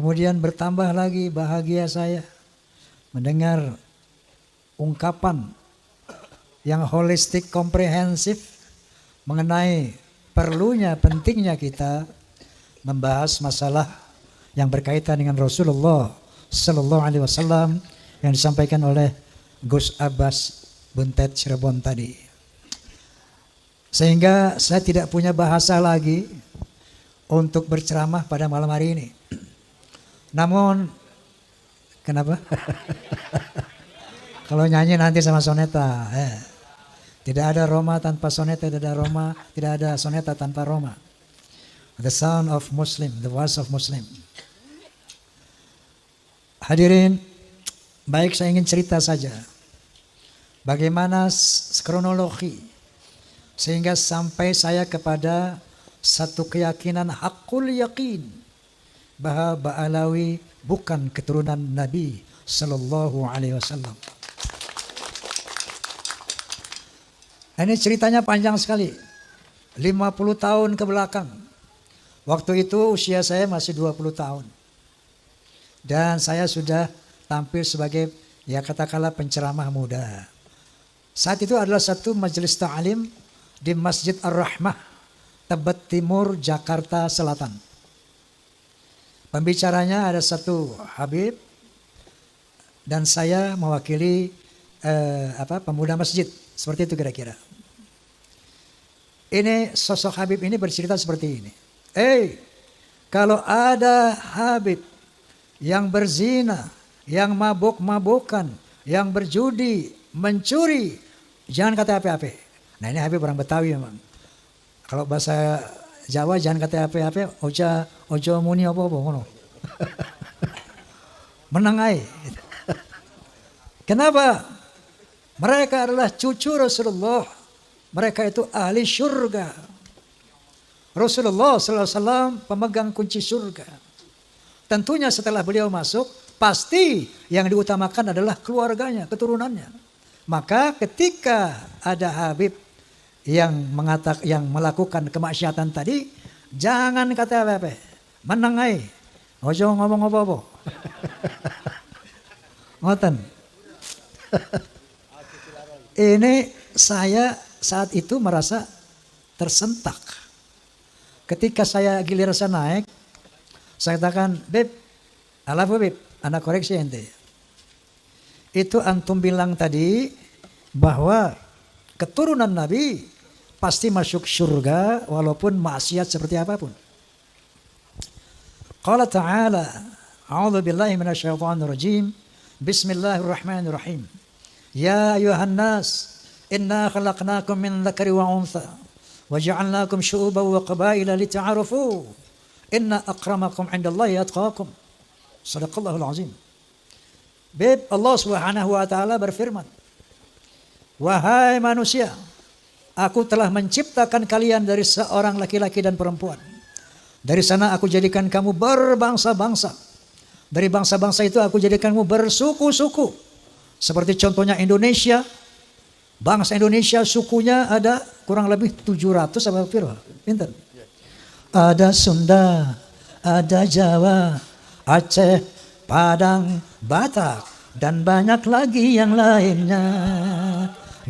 Kemudian bertambah lagi bahagia saya mendengar ungkapan yang holistik komprehensif mengenai perlunya, pentingnya kita membahas masalah yang berkaitan dengan Rasulullah Sallallahu Alaihi Wasallam yang disampaikan oleh Gus Abbas Buntet Cirebon tadi. Sehingga saya tidak punya bahasa lagi untuk berceramah pada malam hari ini. Namun, kenapa? Kalau nyanyi nanti sama soneta. Tidak ada Roma tanpa soneta, tidak ada Roma, tidak ada soneta tanpa Roma. The sound of Muslim, the voice of Muslim. Hadirin, baik saya ingin cerita saja. Bagaimana kronologi sehingga sampai saya kepada satu keyakinan hakul yakin bahwa Ba'alawi bukan keturunan Nabi Sallallahu Alaihi Wasallam. Ini ceritanya panjang sekali. 50 tahun ke belakang. Waktu itu usia saya masih 20 tahun. Dan saya sudah tampil sebagai ya katakanlah penceramah muda. Saat itu adalah satu majelis ta'lim di Masjid Ar-Rahmah, Tebet Timur, Jakarta Selatan. Pembicaranya ada satu Habib dan saya mewakili pemuda masjid. Seperti itu kira-kira. Ini sosok Habib ini bercerita seperti ini. Kalau ada Habib yang berzina, yang mabuk-mabukan, yang berjudi, mencuri, jangan kata apa-apa. Nah ini Habib orang Betawi memang. Kalau bahasa Jawa jangan kata apa-apa, ojo muni apa-apa ngono. Menengai. Kenapa? Mereka adalah cucu Rasulullah. Mereka itu ahli surga. Rasulullah SAW pemegang kunci surga. Tentunya setelah beliau masuk, pasti yang diutamakan adalah keluarganya, keturunannya. Maka ketika ada Habib yang melakukan kemaksiatan tadi, jangan kata apa-apa, menengai, ojo ngomong apa-apa. Ngoten. Ini saya saat itu merasa tersentak. Ketika saya giliran saya naik, saya katakan, Beb, Beb, anak koreksi ente. Itu antum bilang tadi bahwa keturunan Nabi pasti masuk surga walaupun maksiat seperti apapun. Qala ta'ala, a'udzu billahi minasyaitonir rajim. Bismillahirrahmanirrahim. Ya ayuhan nas, inna khalaqnakum min dzakari wa untha wa ja'alnakum syu'uban wa qabaila lita'arafu. Inna akramakum 'indallahi atqakum. Shadaqallahul azim. Beb, Allah Subhanahu wa taala berfirman, wahai manusia, aku telah menciptakan kalian dari seorang laki-laki dan perempuan. Dari sana aku jadikan kamu berbangsa-bangsa. Dari bangsa-bangsa itu aku jadikan kamu bersuku-suku. Seperti contohnya Indonesia. Bangsa Indonesia sukunya ada kurang lebih 700 apa piro? Pinter. Ada Sunda, ada Jawa, Aceh, Padang, Batak, dan banyak lagi yang lainnya.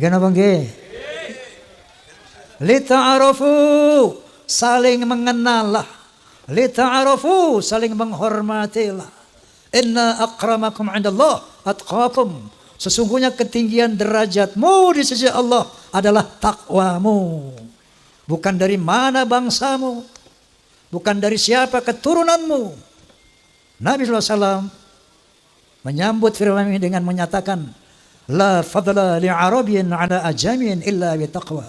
Kenapa nggih? Lita'arafu, saling mengenallah. Lita'arafu, saling menghormatilah. Inna akramakum 'indallah atqakum. Sesungguhnya ketinggian derajatmu di sisi Allah adalah takwamu. Bukan dari mana bangsamu, bukan dari siapa keturunanmu. Nabi SAW menyambut firman ini dengan menyatakan, La fadla li'arabiyyin ala ajamiyyin illa bitaqwa.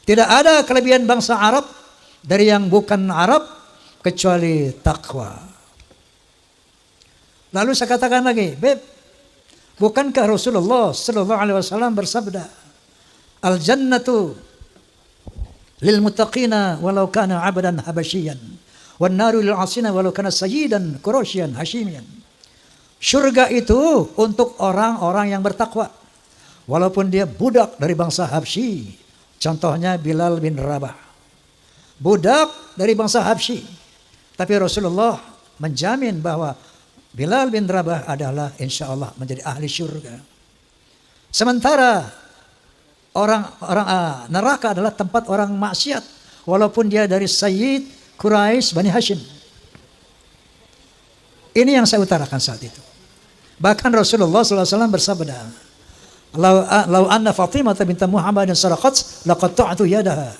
Tidak ada kelebihan bangsa Arab dari yang bukan Arab kecuali takwa. Lalu saya katakan lagi, Beb, bukankah Rasulullah sallallahu alaihi wasallam bersabda, Al jannatu lil muttaqina walau kana 'abdan habasyian wan naru lil 'asina walau kana sayyidan quraisyan hashimian. Surga itu untuk orang-orang yang bertakwa walaupun dia budak dari bangsa Habsyi. Contohnya Bilal bin Rabah. Budak dari bangsa Habsyi. Tapi Rasulullah menjamin bahwa Bilal bin Rabah adalah insya Allah menjadi ahli syurga. Sementara orang neraka adalah tempat orang maksiat, walaupun dia dari Sayyid Quraisy Bani Hashim. Ini yang saya utarakan saat itu. Bahkan Rasulullah SAW bersabda, "Lau anna Fatimah binti Muhammadin saraqat laqatta'tu yadaha."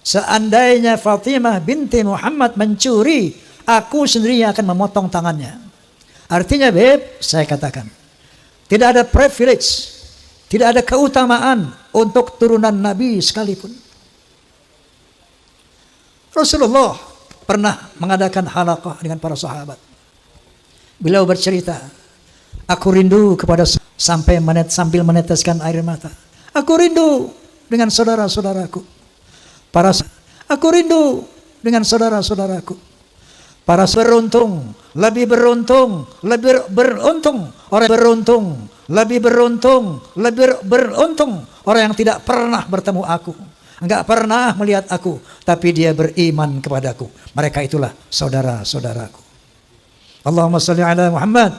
Seandainya Fatimah binti Muhammad mencuri, aku sendiri akan memotong tangannya. Artinya, Beb, saya katakan, tidak ada privilege, tidak ada keutamaan untuk turunan Nabi sekalipun. Rasulullah pernah mengadakan halaqah dengan para sahabat. Beliau bercerita, aku rindu kepada sampai sambil meneteskan air mata. Aku rindu dengan saudara-saudaraku. Aku rindu dengan saudara-saudaraku. Para beruntung, lebih beruntung, lebih beruntung. Orang beruntung, lebih beruntung, lebih beruntung. Orang yang tidak pernah bertemu aku, enggak pernah melihat aku, tapi dia beriman kepadaku. Mereka itulah saudara-saudaraku. Allahumma sholli ala Muhammad.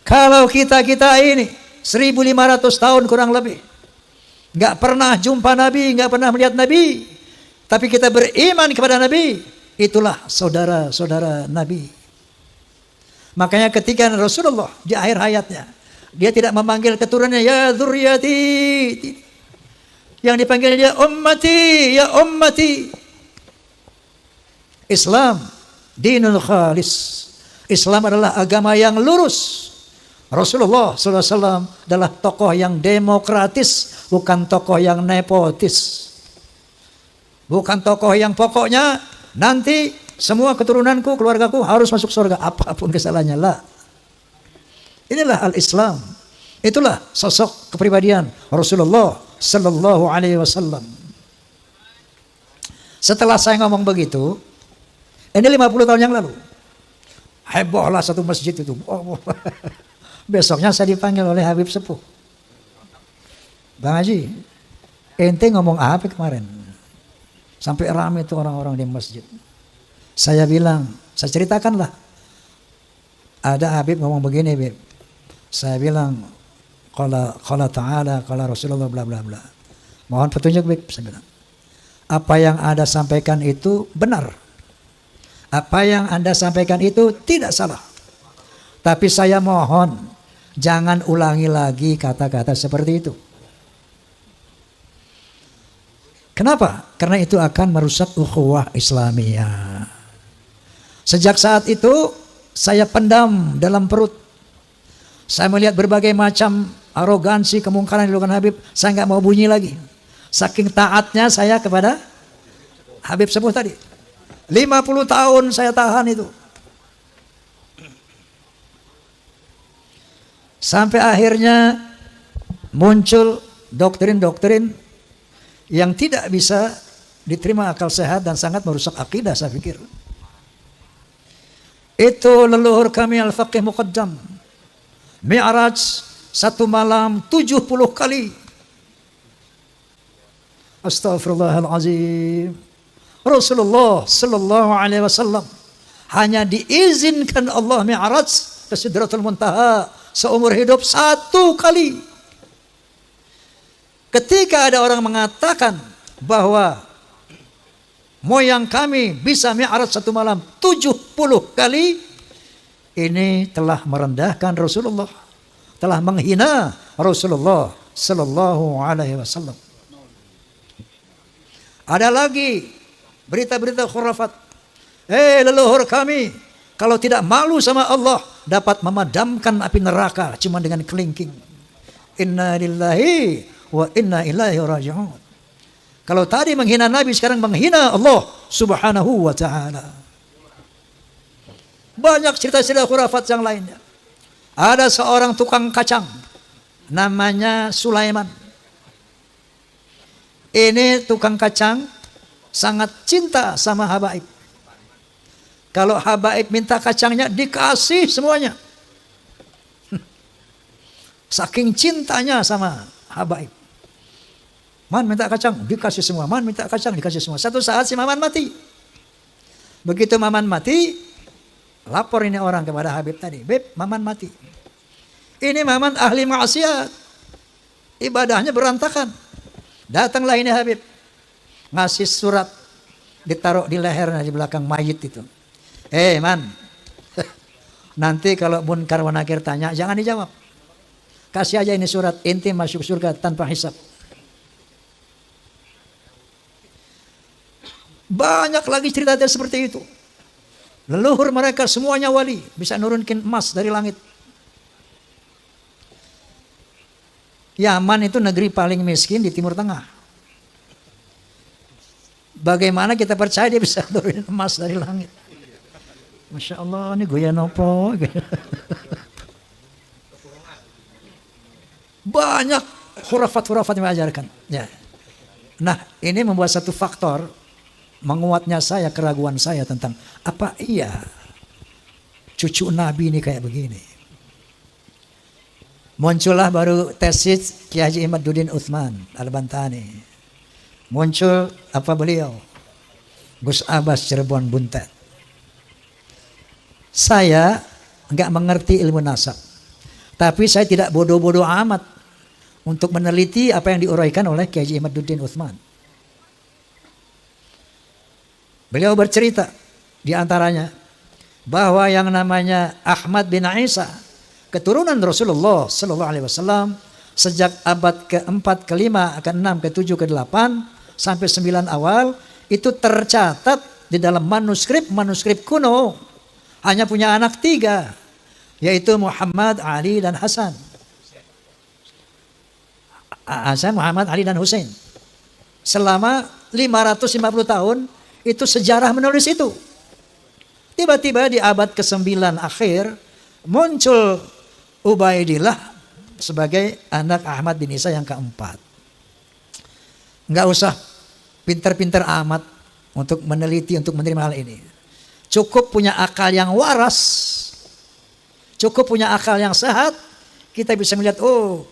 Kalau kita ini 1500 tahun kurang lebih enggak pernah jumpa Nabi, enggak pernah melihat Nabi, tapi kita beriman kepada Nabi, itulah saudara-saudara Nabi. Makanya ketika Rasulullah di akhir hayatnya, dia tidak memanggil keturunannya ya dzurriyyati, yang dipanggil dia ummati, ya ummati. Islam dinul khalis. Islam adalah agama yang lurus. Rasulullah SAW adalah tokoh yang demokratis, bukan tokoh yang nepotis. Bukan tokoh yang pokoknya nanti semua keturunanku, keluargaku harus masuk surga apapun kesalahannya. Lah. Inilah al-Islam. Itulah sosok kepribadian Rasulullah sallallahu alaihi wasallam. Setelah saya ngomong begitu, ini 50 tahun yang lalu. Hebohlah satu masjid itu. Besoknya saya dipanggil oleh Habib Sepuh. Bang Haji, ente ngomong apa kemarin? Sampai ramai itu orang-orang di masjid. Saya bilang, saya ceritakanlah. Ada Habib ngomong begini, Habib. Saya bilang, qala ta'ala, qala Rasulullah, bla bla bla. Mohon petunjuk, Habib. Saya bilang, apa yang Anda sampaikan itu benar. Apa yang Anda sampaikan itu tidak salah. Tapi saya mohon, jangan ulangi lagi kata-kata seperti itu. Kenapa? Karena itu akan merusak ukhuwah Islamiyah. Sejak saat itu saya pendam dalam perut. Saya melihat berbagai macam arogansi, kemungkaran yang dilakukan Habib. Saya nggak mau bunyi lagi. Saking taatnya saya kepada Habib Sepuh tadi. 50 tahun saya tahan itu. Sampai akhirnya muncul doktrin-doktrin yang tidak bisa diterima akal sehat dan sangat merusak akidah, saya pikir. Itu leluhur kami Al-Faqih Muqaddam. Mi'raj satu malam 70 kali. Astaghfirullahalazim. Rasulullah sallallahu alaihi wasallam hanya diizinkan Allah Mi'raj ke Sidratul Muntaha seumur hidup 1 kali. Ketika ada orang mengatakan bahwa moyang kami bisa mi'raj 1 malam 70 kali, ini telah merendahkan Rasulullah, telah menghina Rasulullah sallallahu alaihi wasallam. Ada lagi berita-berita khurafat. Leluhur kami kalau tidak malu sama Allah dapat memadamkan api neraka cuma dengan kelingking. Inna lillahi wa inna ilaihi raji'un. Kalau tadi menghina Nabi, sekarang menghina Allah subhanahu wa ta'ala. Banyak cerita-cerita khurafat yang lainnya. Ada seorang tukang kacang namanya Sulaiman. Ini tukang kacang sangat cinta sama habaib. Kalau habaib minta kacangnya dikasih semuanya. Saking cintanya sama habaib. Man minta kacang, dikasih semua. Man minta kacang, dikasih semua. Satu saat si Maman mati. Begitu Maman mati, Lapor ini orang kepada Habib tadi, Beb, Maman mati. Ini Maman ahli maksiat, ibadahnya berantakan. Datanglah ini Habib, ngasih surat, ditaruh di lehernya di belakang mayit itu. Man, nanti kalau Munkar wa Nakir tanya, jangan dijawab. Kasih aja ini surat, inti masuk surga tanpa hisab. Banyak lagi cerita seperti itu. Leluhur mereka semuanya wali, bisa nurunkin emas dari langit. Yaman itu negeri paling miskin di Timur Tengah. Bagaimana kita percaya dia bisa nurunin emas dari langit? Masya Allah, ini goya nopo. Banyak hurafat-hurafat yang mengajarkan. Ya. Nah, ini membuat satu faktor menguatnya saya, keraguan saya tentang apa iya cucu Nabi ini kayak begini. Muncullah baru tesis Kiai Haji Imaduddin Utsman Al-Bantani. Muncul apa beliau? Gus Abbas Cirebon Buntet. Saya enggak mengerti ilmu nasab. Tapi saya tidak bodoh-bodoh amat untuk meneliti apa yang diuraikan oleh Kiai Haji Imaduddin Utsman. Beliau bercerita di antaranya bahwa yang namanya Ahmad bin Isa, keturunan Rasulullah Sallallahu Alaihi Wasallam, sejak abad ke-4, ke-5, ke-6, ke-7, ke-8 sampai 9 awal itu tercatat di dalam manuskrip kuno hanya punya anak 3, yaitu Muhammad, Ali, dan Hasan. Muhammad, Ali, dan Hussein. Selama 550 tahun itu sejarah menulis itu. Tiba-tiba di abad ke-9 akhir muncul Ubaidillah sebagai anak Ahmad bin Isa yang keempat. Enggak usah pintar-pintar amat untuk meneliti, untuk menerima hal ini. Cukup punya akal yang waras, cukup punya akal yang sehat, kita bisa melihat, oh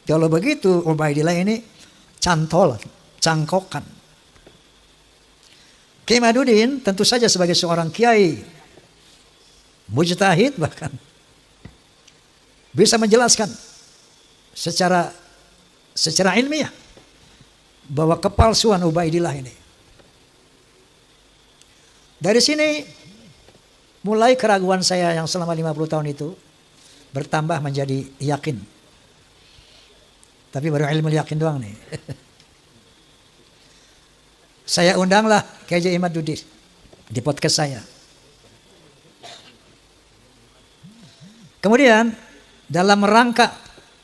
kalau begitu Ubaidillah ini cangkokan. Kiai Imaduddin tentu saja sebagai seorang kiai mujtahid bahkan bisa menjelaskan secara ilmiah bahwa kepalsuan Ubaidillah ini. Dari sini mulai keraguan saya yang selama 50 tahun itu bertambah menjadi yakin. Tapi baru ilmu yakin doang nih. Saya undanglah Kiai Haji Imaduddin di podcast saya. Kemudian dalam rangka,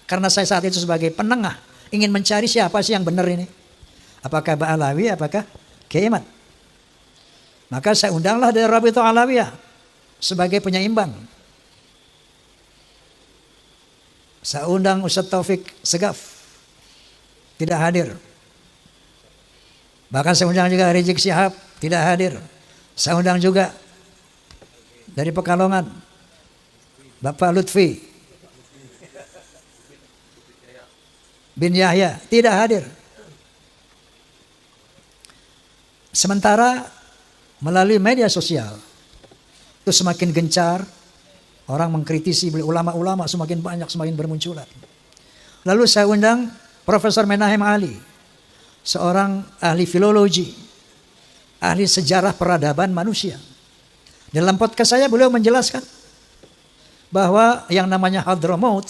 karena saya saat itu sebagai penengah ingin mencari siapa sih yang benar ini. Apakah Ba'alawi, apakah Kiai Imad. Maka saya undanglah dari Rabithah Alawiyah sebagai penyeimbang. Saya undang Ustaz Taufik Segaf, tidak hadir. Bahkan saya undang juga Rizik Syihab, tidak hadir. Saya undang juga dari Pekalongan Bapak Lutfi bin Yahya, tidak hadir. Sementara melalui media sosial itu semakin gencar, orang mengkritisi ulama-ulama semakin banyak, semakin bermunculan. Lalu saya undang Profesor Menahem Ali, seorang ahli filologi, ahli sejarah peradaban manusia. Dalam podcast saya beliau menjelaskan bahwa yang namanya Hadramaut,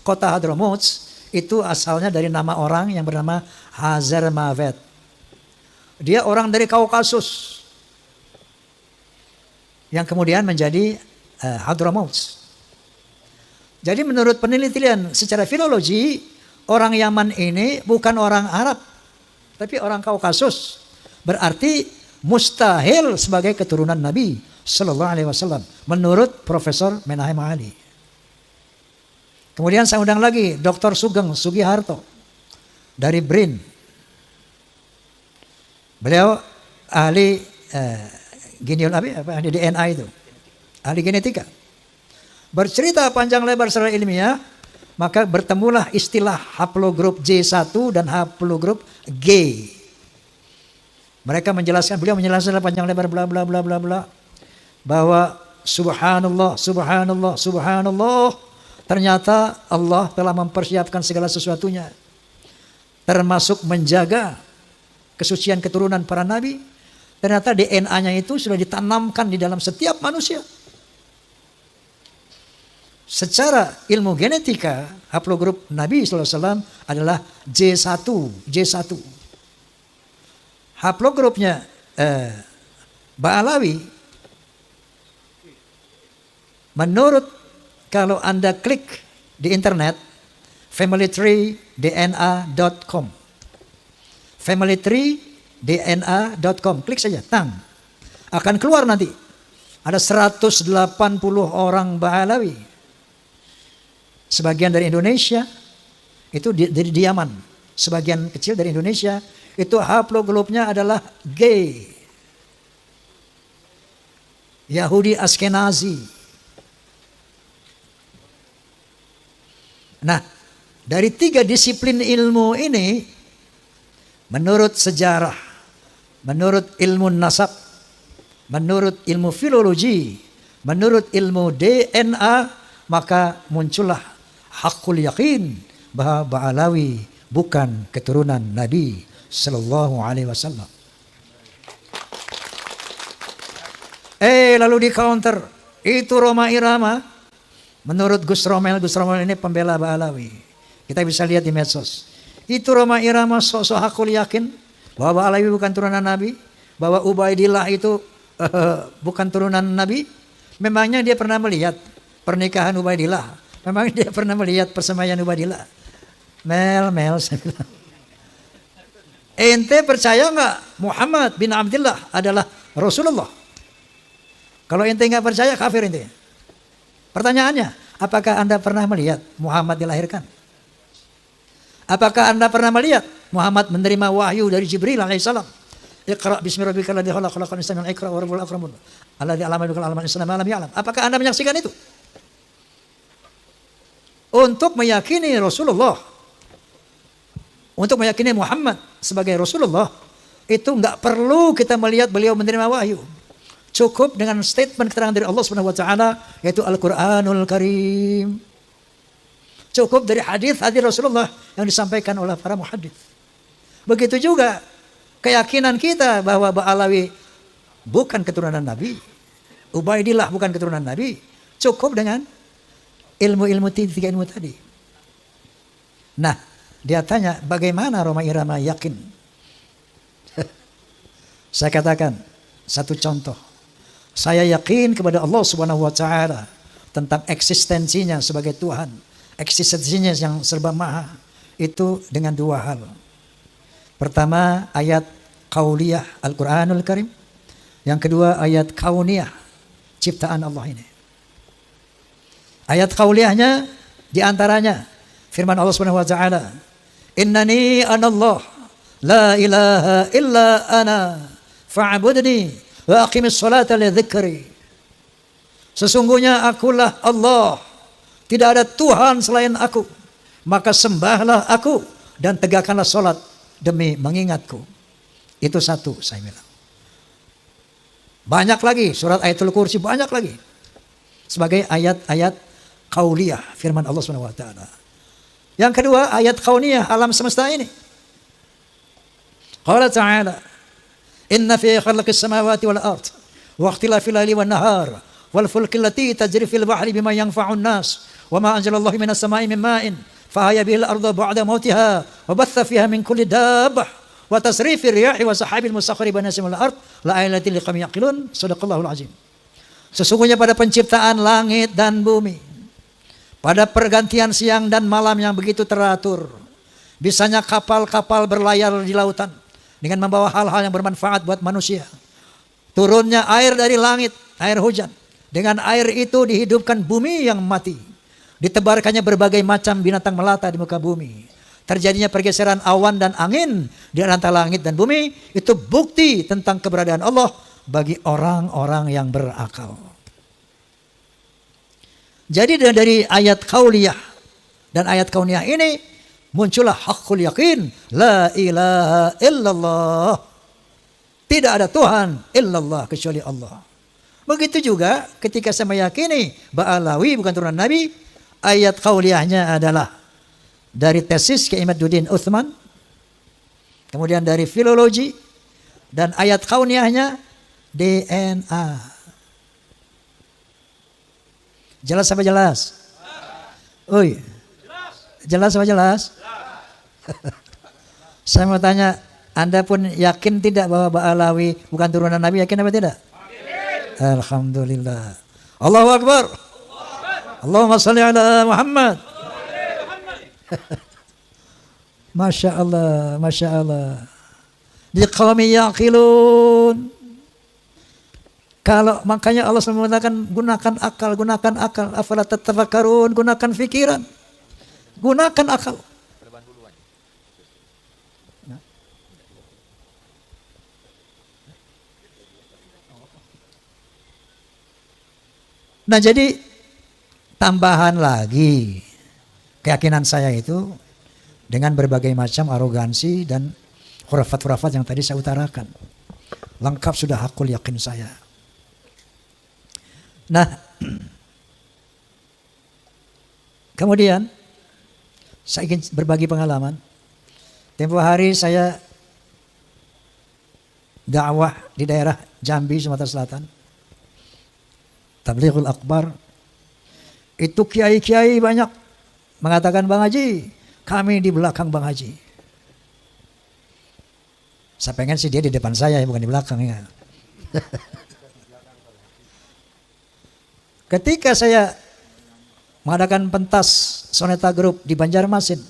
kota Hadramaut itu asalnya dari nama orang yang bernama Hazarmavet. Dia orang dari Kaukasus yang kemudian menjadi Hadramaut. Jadi menurut penelitian secara filologi, orang Yaman ini bukan orang Arab, tapi orang Kaukasus. Berarti mustahil sebagai keturunan Nabi Sallallahu Alaihi Wasallam menurut Profesor Menahem Ali. Kemudian saya undang lagi Dr. Sugeng Sugiharto dari BRIN. Beliau ahli ahli DNA itu, ahli genetika. Bercerita panjang lebar secara ilmiah, maka bertemulah istilah haplogrup J1 dan haplogrup G. Mereka menjelaskan, beliau menjelaskan panjang lebar bla bla bla bla bla bahwa subhanallah, subhanallah, subhanallah. Ternyata Allah telah mempersiapkan segala sesuatunya, termasuk menjaga kesucian keturunan para nabi. Ternyata DNA-nya itu sudah ditanamkan di dalam setiap manusia. Secara ilmu genetika, haplogrup Nabi SAW adalah J1. Haplogrupnya Ba'alawi, menurut kalau Anda klik di internet, familytreedna.com. familytreedna.com, klik saja, akan keluar nanti. Ada 180 orang Ba'alawi. Sebagian dari Indonesia, itu dari Yaman. Sebagian kecil dari Indonesia, itu haplogrupnya adalah G. Yahudi Askenazi. Nah, dari 3 disiplin ilmu ini, menurut sejarah, menurut ilmu nasab, menurut ilmu filologi, menurut ilmu DNA, maka muncullah hakul yakin bahwa Ba'alawi bukan keturunan Nabi Sallallahu Alaihi Wasallam. Lalu di counter itu Roma Irama, menurut Gus Romel ini pembela Ba'alawi. Kita bisa lihat di medsos. Itu Roma Irama sok-sok hakul yakin bahwa Ba'alawi bukan turunan Nabi, bahwa Ubaidillah itu bukan turunan Nabi. Memangnya dia pernah melihat pernikahan Ubaidillah? Memang dia pernah melihat persembahyaan Ubaidillah? Mel, saya bilang. Ente percaya nggak Muhammad bin Abdullah adalah Rasulullah? Kalau ente nggak percaya, kafir ente. Pertanyaannya, apakah Anda pernah melihat Muhammad dilahirkan? Apakah Anda pernah melihat Muhammad menerima wahyu dari Jibril alaihissalam? Iqra bismi rabbikal ladzi khalaq, khalaqal insana min 'alaq, wa rabbul akramun alladzi 'allama bil qalam 'allama al-insana ma lam ya'lam. Apakah Anda menyaksikan itu? Untuk meyakini Rasulullah, untuk meyakini Muhammad sebagai Rasulullah, itu nggak perlu kita melihat beliau menerima wahyu. Cukup dengan statement keterangan dari Allah Subhanahu wa taala, yaitu Al-Qur'anul Karim. Cukup dari hadis-hadis Rasulullah yang disampaikan oleh para muhaddits. Begitu juga keyakinan kita bahwa Ba'alawi bukan keturunan Nabi, Ubaidillah bukan keturunan Nabi, cukup dengan ilmu-ilmu 3 ilmu tadi. Nah, dia tanya, bagaimana Roma Irama yakin? Saya katakan, satu contoh. Saya yakin kepada Allah Subhanahu wa taala tentang eksistensinya sebagai Tuhan, eksistensinya yang serba maha, itu dengan 2 hal. Pertama, ayat qauliyah Al-Qur'anul Karim. Yang kedua, ayat kauniyah, ciptaan Allah ini. Ayat qauliyahnya diantaranya firman Allah Subhanahu wa taala, "Innani anallah la ilaha illa ana fa'budni wa aqimis salata li dzikri." Sesungguhnya akulah Allah, tidak ada Tuhan selain aku, maka sembahlah aku dan tegakkanlah salat demi mengingatku. Itu satu, saya bilang. Banyak lagi surat Ayatul Kursi, banyak lagi sebagai ayat-ayat qauliyah firman Allah Subhanahu wa taala. Yang kedua, ayat kauniyah alam semesta ini. Qala ta'ala, "Inna fi khalqis samawati wal ard wa ikhtilafil laili wan nahar wal fulki allati tajri fil bahri bima yanfa'un nas wa ma anzalallahu minas sama'i min ma'in fa ahya bihil arda ba'da mautiha wa batha fiha min kulli dabbah wa tasrifir riyahi wa sahabil musakhkhari baina samawati wal ard la ayatin liqaumin yaqilun." Shadaqallahul azim. Sesungguhnya pada penciptaan langit dan bumi, pada pergantian siang dan malam yang begitu teratur, bisanya kapal-kapal berlayar di lautan dengan membawa hal-hal yang bermanfaat buat manusia. Turunnya air dari langit, air hujan. Dengan air itu dihidupkan bumi yang mati. Ditebarkannya berbagai macam binatang melata di muka bumi. Terjadinya pergeseran awan dan angin di antara langit dan bumi, itu bukti tentang keberadaan Allah bagi orang-orang yang berakal. Jadi dari ayat qauliyah dan ayat kauniyah ini muncullah hakul yakin, la ilaha illallah. Tidak ada Tuhan illallah kecuali Allah. Begitu juga ketika saya meyakini Ba'alawi bukan turunan Nabi, ayat qauliyahnya adalah dari tesis Kiai Imaduddin Utsman, kemudian dari filologi, dan ayat kauniyahnya DNA. Jelas apa jelas? Oi, jelas apa jelas? Saya mau tanya, Anda pun yakin tidak bahwa Ba'alawi bukan turunan Nabi? Yakin apa tidak? Alhamdulillah. Allahu Akbar. Allahumma salli ala Muhammad. Masya Allah, Masya Allah. Liqawmi yaqilun. Kalau makanya Allah SWT mengatakan gunakan akal. Afala tatafakkarun, gunakan fikiran. Gunakan akal. Nah jadi tambahan lagi keyakinan saya itu dengan berbagai macam arogansi dan khurafat-khurafat yang tadi saya utarakan. Lengkap sudah hakul yakin saya. Nah, kemudian saya ingin berbagi pengalaman. Tempo hari saya dakwah di daerah Jambi, Sumatera Selatan. Tablighul Akbar. Itu kiai-kiai banyak mengatakan, Bang Haji, kami di belakang Bang Haji. Saya pengen sih dia di depan saya, bukan di belakang ya. Ketika saya mengadakan pentas Soneta Group di Banjarmasin,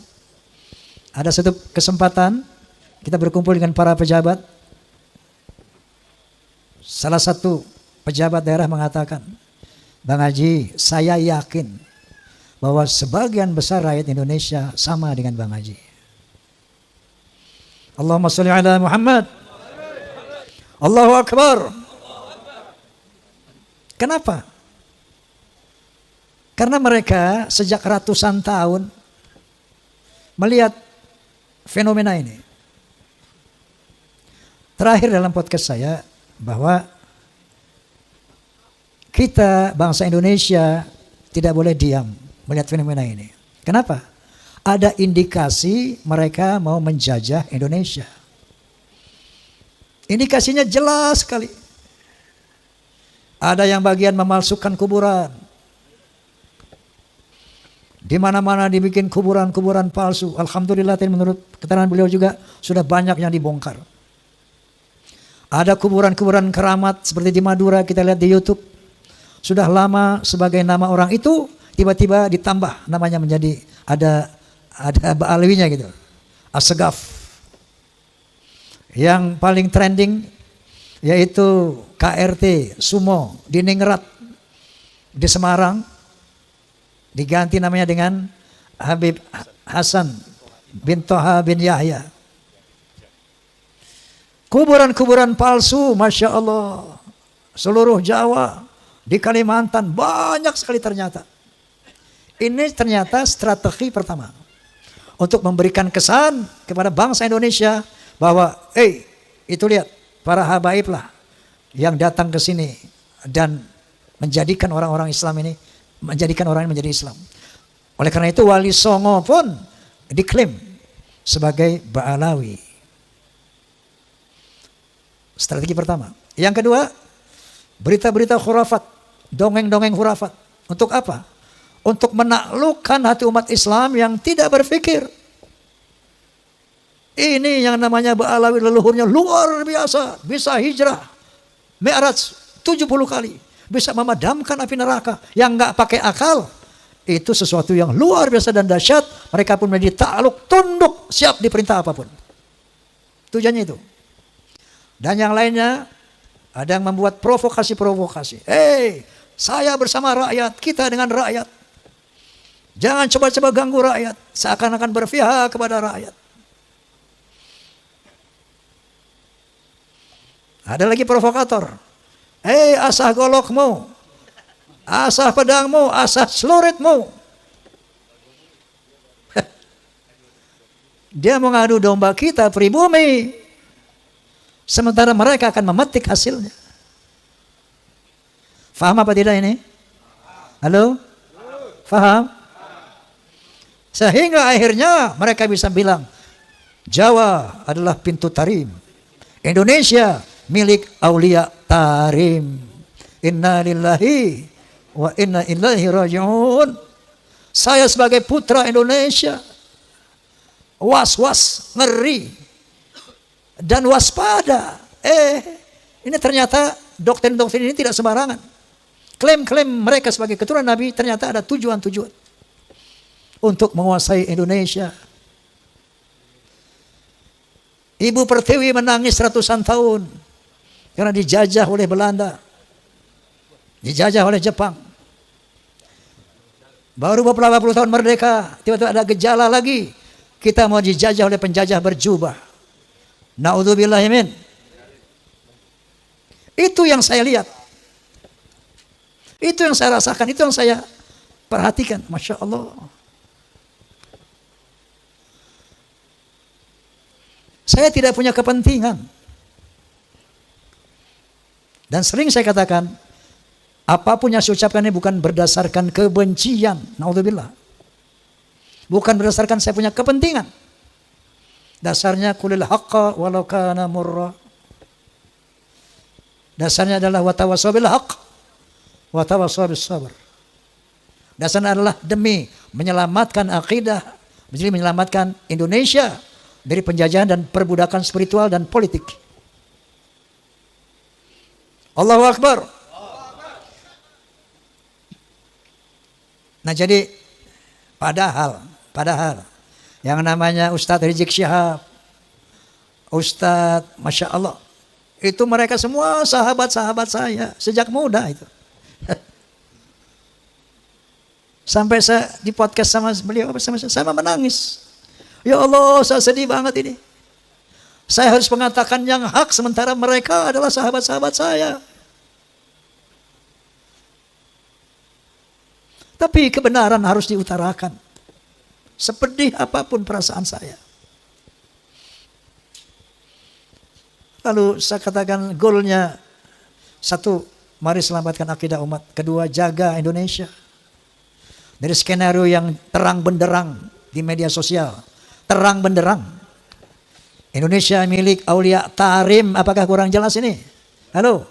ada satu kesempatan kita berkumpul dengan para pejabat. Salah satu pejabat daerah mengatakan, Bang Haji, saya yakin bahwa sebagian besar rakyat Indonesia sama dengan Bang Haji. Allahumma sholli ala Muhammad. Allahu Akbar. Kenapa? Karena mereka sejak ratusan tahun melihat fenomena ini. Terakhir dalam podcast saya bahwa kita bangsa Indonesia tidak boleh diam melihat fenomena ini. Kenapa? Ada indikasi mereka mau menjajah Indonesia. Indikasinya jelas sekali. Ada yang bagian memalsukan kuburan. Di mana-mana dibikin kuburan-kuburan palsu. Alhamdulillah menurut keterangan beliau juga sudah banyak yang dibongkar. Ada kuburan-kuburan keramat seperti di Madura, kita lihat di YouTube. Sudah lama sebagai nama orang itu tiba-tiba ditambah namanya menjadi ada Ba'alawinya gitu. As-Segaf. Yang paling trending yaitu KRT Sumo di Ningrat di Semarang diganti namanya dengan Habib Hasan bin Toha bin Yahya. Kuburan-kuburan palsu, Masya Allah, seluruh Jawa, di Kalimantan banyak sekali ternyata. Ini ternyata strategi pertama untuk memberikan kesan kepada bangsa Indonesia bahwa, itu lihat para habaib lah yang datang ke sini dan menjadikan orang-orang Islam ini, menjadikan orang ini menjadi Islam. Oleh karena itu Wali Songo pun diklaim sebagai Ba'alawi. Strategi pertama. Yang kedua, berita-berita khurafat, dongeng-dongeng khurafat. Untuk apa? Untuk menaklukkan hati umat Islam yang tidak berpikir. Ini yang namanya Ba'alawi leluhurnya luar biasa. Bisa hijrah, Mi'raj 70 kali. Bisa memadamkan api neraka yang nggak pakai akal. Itu sesuatu yang luar biasa dan dahsyat. Mereka pun menjadi takluk, tunduk, siap diperintah apapun. Tujuannya itu. Dan yang lainnya, ada yang membuat provokasi-provokasi. Saya bersama rakyat, kita dengan rakyat. Jangan coba-coba ganggu rakyat. Seakan-akan berpihak kepada rakyat. Ada lagi provokator. Asah golokmu, asah pedangmu, asah celuritmu. Dia mau ngadu domba kita pribumi. Sementara mereka akan memetik hasilnya. Faham apa tidak ini? Halo? Faham? Sehingga akhirnya mereka bisa bilang, Jawa adalah pintu tarim, Indonesia milik aulia tarim. Inna lillahi wa inna ilaihi raji'un. Saya sebagai putra Indonesia was-was, ngeri dan waspada. Ini ternyata doktrin-doktrin ini tidak sembarangan. Klaim-klaim mereka sebagai keturunan Nabi ternyata ada tujuan-tujuan untuk menguasai Indonesia. Ibu Pertiwi menangis ratusan tahun karena dijajah oleh Belanda, dijajah oleh Jepang. Baru beberapa puluh tahun merdeka, tiba-tiba ada gejala lagi, kita mau dijajah oleh penjajah berjubah. Na'udzubillah min. Itu yang saya lihat, itu yang saya rasakan, itu yang saya perhatikan. Masya Allah. Saya tidak punya kepentingan. Dan sering saya katakan, apapun yang saya ucapkan ini bukan berdasarkan kebencian. Na'udzubillah. Bukan berdasarkan saya punya kepentingan. Dasarnya kulil haqqa walau kana murra. Dasarnya adalah watawassaw bil haqq watawassaw bis sabr. Dasarnya adalah demi menyelamatkan akidah, jadi menyelamatkan Indonesia dari penjajahan dan perbudakan spiritual dan politik. Allahu Akbar. Nah jadi padahal yang namanya Ustadz Rizik Syihab, Ustadz Masya Allah, itu mereka semua sahabat-sahabat saya sejak muda itu. Sampai saya di podcast sama beliau, saya menangis. Ya Allah, saya sedih banget ini. Saya harus mengatakan yang hak sementara mereka adalah sahabat-sahabat saya. Tapi kebenaran harus diutarakan. Sepedih apapun perasaan saya. Lalu saya katakan goalnya, satu, mari selamatkan akidah umat. Kedua, jaga Indonesia dari skenario yang terang benderang di media sosial. Terang benderang. Indonesia milik aulia tarim. Apakah kurang jelas ini? Halo?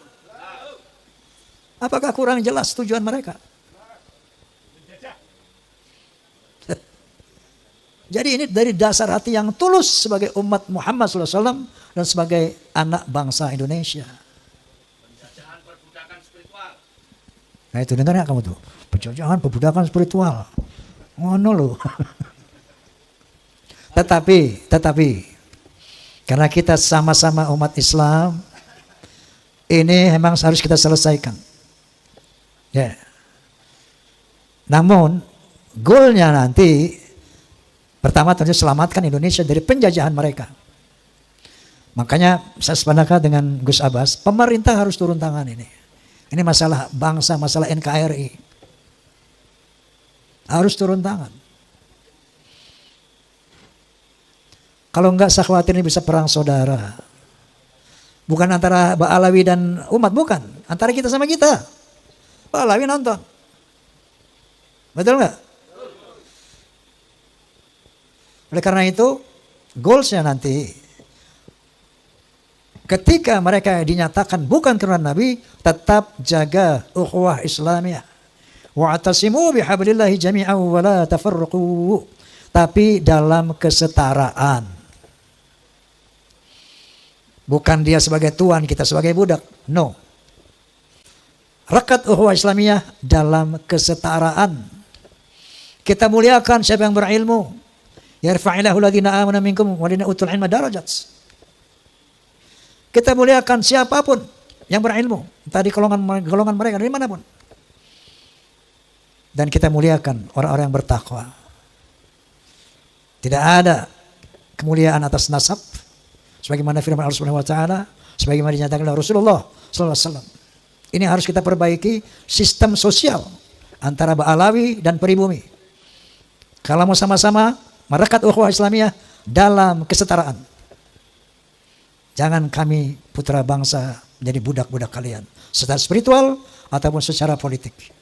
Apakah kurang jelas tujuan mereka? Jadi ini dari dasar hati yang tulus sebagai umat Muhammad SAW dan sebagai anak bangsa Indonesia. Penjajahan perbudakan spiritual. Nah itu dengar ya kamu tuh. Penjajahan perbudakan spiritual. Ngono loh. Tetapi karena kita sama-sama umat Islam, ini memang harus kita selesaikan. Ya. Namun goalnya nanti pertama tentu selamatkan Indonesia dari penjajahan mereka. Makanya saya sepakat dengan Gus Abbas, pemerintah harus turun tangan ini. Ini masalah bangsa, masalah NKRI. Harus turun tangan. Kalau enggak saya khawatir ini bisa perang saudara. Bukan antara Ba'alawi dan umat, bukan. Antara kita sama kita. Ba'alawi nonton. Betul enggak? Oleh karena itu, goalsnya nanti, ketika mereka dinyatakan bukan keturunan Nabi, tetap jaga ukhuwah Islamiyah. Wa'tasimu bihablillahi jami'an wa la tafarruqu. Tapi dalam kesetaraan. Bukan dia sebagai tuan, kita sebagai budak. No. Rekat ukhuwah Islamiyah dalam kesetaraan. Kita muliakan siapa yang berilmu. Yarfa'illahu alladhina amanu minkum walladhina utul ilma darajat. Kita muliakan siapapun yang berilmu, tadi golongan mereka dari manapun. Dan kita muliakan orang-orang yang bertakwa. Tidak ada kemuliaan atas nasab sebagaimana firman Allah Subhanahu wa taala, sebagaimana dinyatakan oleh Rasulullah sallallahu alaihi wasallam. Ini harus kita perbaiki sistem sosial antara Ba'alawi dan pribumi. Kalau mau sama-sama merekat ukhuwah Islamiyah dalam kesetaraan. Jangan kami putra bangsa menjadi budak-budak kalian. Secara spiritual ataupun secara politik.